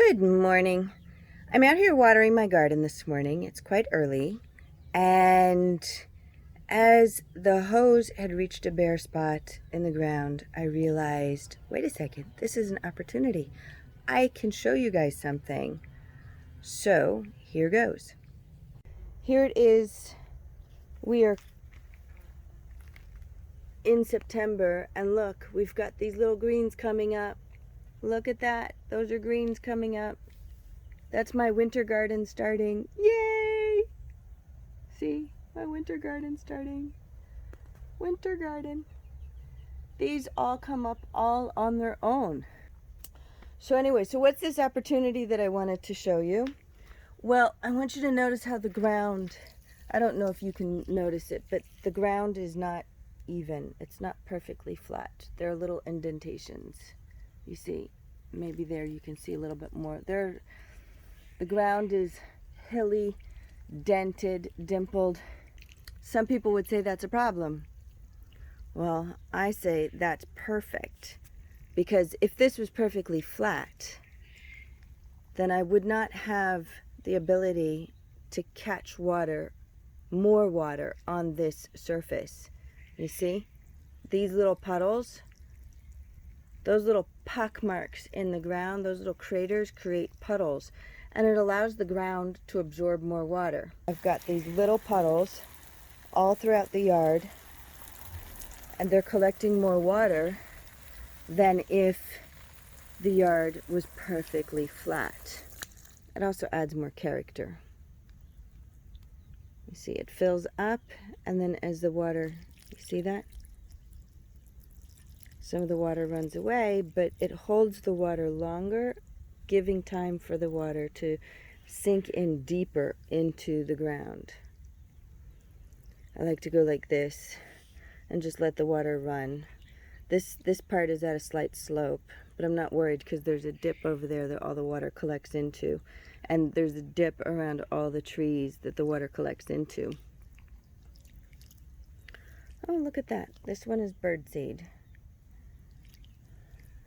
Good morning. I'm out here watering my garden this morning. It's quite early, and as the hose had reached a bare spot in the ground, I realized, wait a second, this is an opportunity. I can show you guys something. So here goes. Here it is. We are in September, and look, we've got these little greens coming up. Look at that. Those are greens coming up. That's my winter garden starting. Yay! See, my winter garden starting. Winter garden. These all come up all on their own. So anyway, so what's this opportunity that I wanted to show you? Well, I want you to notice how the ground, I don't know if you can notice it, but the ground is not even. It's not perfectly flat. There are little indentations. You see, maybe there you can see a little bit more. The ground is hilly, dented, dimpled. Some people would say that's a problem. Well, I say that's perfect, because if this was perfectly flat, then I would not have the ability to catch water, more water on this surface. You see, these little puddles, those little pock marks in the ground, those little craters create puddles, and it allows the ground to absorb more water. I've got these little puddles all throughout the yard, and they're collecting more water than if the yard was perfectly flat. It also adds more character. You see, it fills up, and then as the water, you see that? Some of the water runs away, but it holds the water longer, giving time for the water to sink in deeper into the ground. I like to go like this and just let the water run. This part is at a slight slope, but I'm not worried because there's a dip over there that all the water collects into, and there's a dip around all the trees that the water collects into. Oh, look at that. This one is birdseed.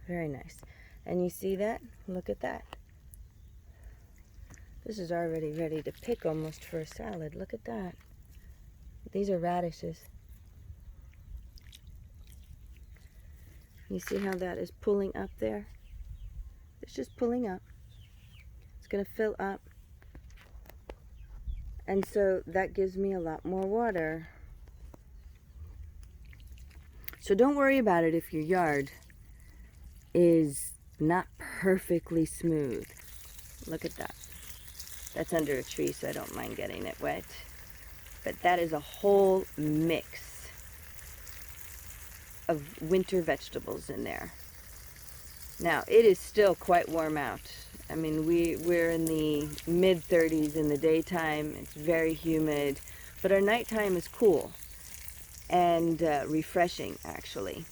Very nice. And you see that? Look at that. This is already ready to pick almost for a salad. Look at that. These are radishes. You see how that is pulling up there? It's just pulling up. It's going to fill up. And so that gives me a lot more water. So don't worry about it if your yard is not perfectly smooth. Look at that. That's under a tree, so I don't mind getting it wet. But that is a whole mix of winter vegetables in there. Now, it is still quite warm out. I mean, we're in the mid-30s in the daytime. It's very humid, but our nighttime is cool and refreshing, actually.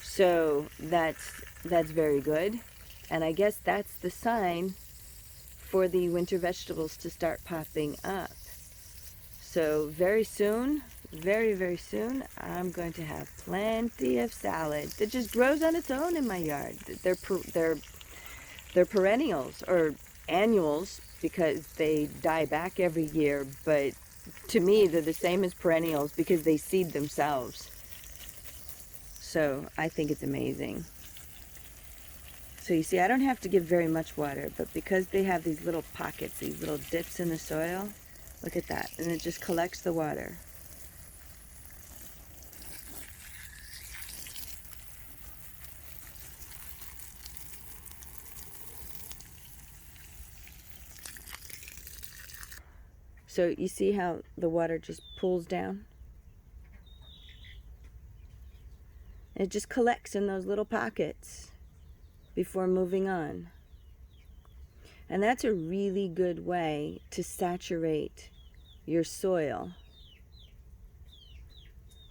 So that's very good. And I guess that's the sign for the winter vegetables to start popping up. So very soon, very, very soon, I'm going to have plenty of salad that just grows on its own in my yard. They're perennials or annuals because they die back every year, but to me they're the same as perennials because they seed themselves. So I think it's amazing. So you see, I don't have to give very much water, but because they have these little pockets, these little dips in the soil, look at that, and it just collects the water. So you see how the water just pulls down? It just collects in those little pockets before moving on. And that's a really good way to saturate your soil.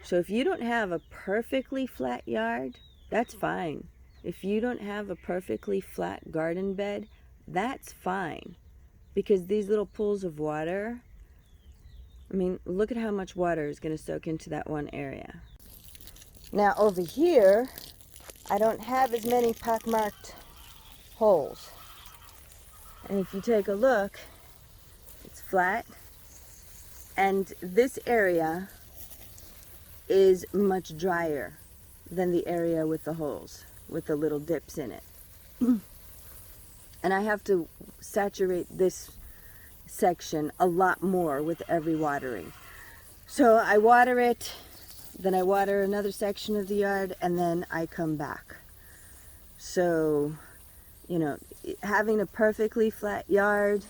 So if you don't have a perfectly flat yard, that's fine. If you don't have a perfectly flat garden bed, that's fine. Because these little pools of water, I mean, look at how much water is going to soak into that one area. Now over here, I don't have as many pock-marked holes. And if you take a look, it's flat. And this area is much drier than the area with the holes, with the little dips in it. And I have to saturate this section a lot more with every watering. So I water it, then I water another section of the yard, and then I come back. So, you know, having a perfectly flat yard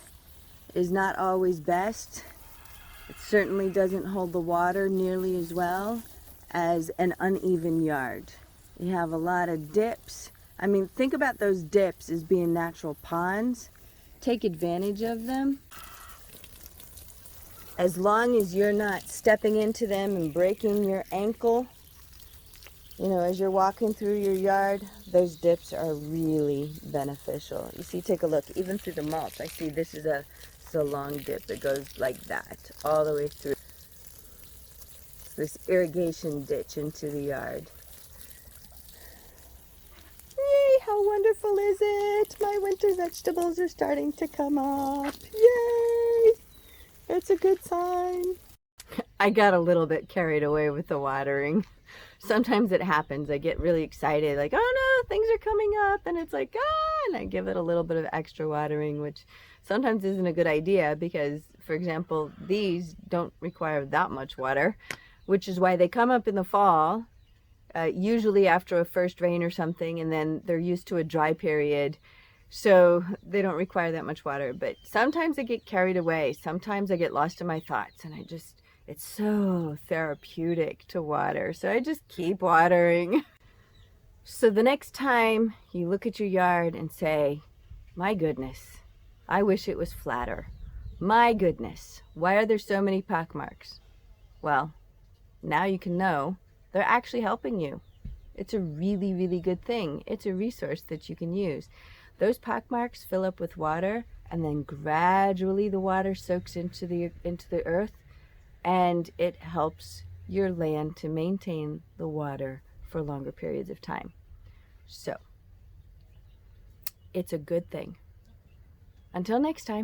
is not always best. It certainly doesn't hold the water nearly as well as an uneven yard. You have a lot of dips. I mean, think about those dips as being natural ponds. Take advantage of them. As long as you're not stepping into them and breaking your ankle, you know, as you're walking through your yard, those dips are really beneficial. You see, take a look, even through the mulch, I see this is a long dip. It goes like that, all the way through. It's this irrigation ditch into the yard. Yay, how wonderful is it? My winter vegetables are starting to come up. Yay! It's a good sign. I got a little bit carried away with the watering. Sometimes it happens. I get really excited, like, oh no, things are coming up, and it's like, and I give it a little bit of extra watering, which sometimes isn't a good idea because, for example, these don't require that much water, which is why they come up in the fall, usually after a first rain or something, and then they're used to a dry period. So they don't require that much water, but sometimes I get carried away. Sometimes I get lost in my thoughts, and it's so therapeutic to water. So I just keep watering. So the next time you look at your yard and say, my goodness, I wish it was flatter. My goodness, why are there so many pock marks? Well, now you can know they're actually helping you. It's a really, really good thing. It's a resource that you can use. Those pock marks fill up with water, and then gradually the water soaks into the earth, and it helps your land to maintain the water for longer periods of time. So, it's a good thing. Until next time.